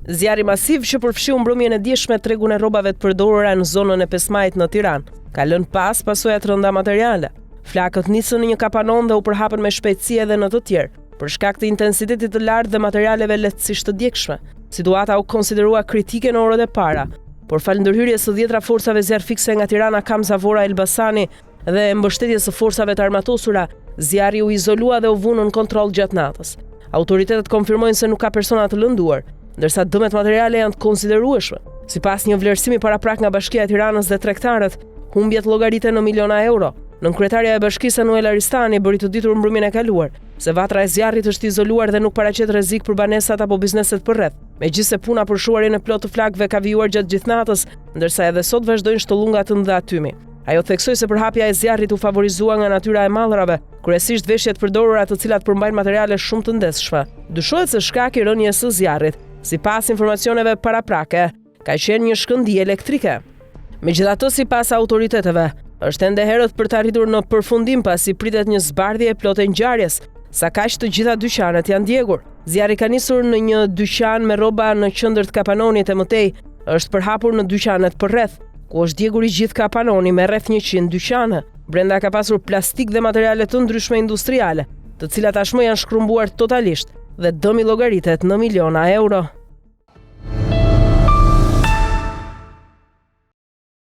Zjarri masiv që përfshiu mbrëmjen e dieshme tregun e rrobave të përdorura në zonën e Pesmajit në Tiranë ka lënë pas pasojat rënda materiale. Flakët nisën në një kapanon dhe u përhapën me shpejtësi edhe në të tjerë, për shkak të intensitetit të lartë dhe materialeve lehtësisht të djegshme. Situata u konsiderua kritike në orët e para, por falë ndërhyrjes së 10 forcave zjarrfikse nga Tirana, Kam, Zavora, Elbasani dhe mbështetjes së forcave të armatosura, zjarri u izolua dhe u vënë në kontroll gjatë natës. Autoritetet konfirmojnë se nuk ka persona të lënduar, ndërsa dëmet materiale janë të konsiderueshme. Sipas një vlerësimi paraprak nga Bashkia e Tiranës dhe tregtarët, humbjet llogariten në miliona euro. Nënkryetaria e bashkisë Anuel Aristani bëri të ditur mbrëmjen e kaluar se vatra e zjarrit është izoluar dhe nuk paraqet rrezik për banesat apo bizneset përreth. Megjithse puna për shuarjen e plotë të flakëve ka vijuar gjatë gjithë natës, ndërsa edhe sot vazhdojnë shtollunga të mëdha tymi. Ajo theksoi se përhapja e zjarrit u favorizua nga natyra e mallrave, kryesisht veshjet përdorura të cilat përmbajnë materiale shumë të ndeshshme. Dyshohet se shkaki i rënies së zjarrit, sipas informacioneve paraprake, ka qenë një shkëndijë elektrike. Megjithatë, sipas autoriteteve, është ende herët për të arritur në përfundim pasi pritet një zbardhje e plotë ngjarjes, sa kaq të gjitha dyqanet janë djegur. Zjarri ka nisur në një dyqan me rroba në qendër të kapanonit e mëtej, është përhapur në dyqanet përreth, ku është djegur i gjithë kapanoni me rreth 100 dyqane. Brenda ka pasur plastik dhe materiale të ndryshme industriale, të cilat tashmë janë shkrumbuar totalisht dhe dëmi llogaritet në miliona euro.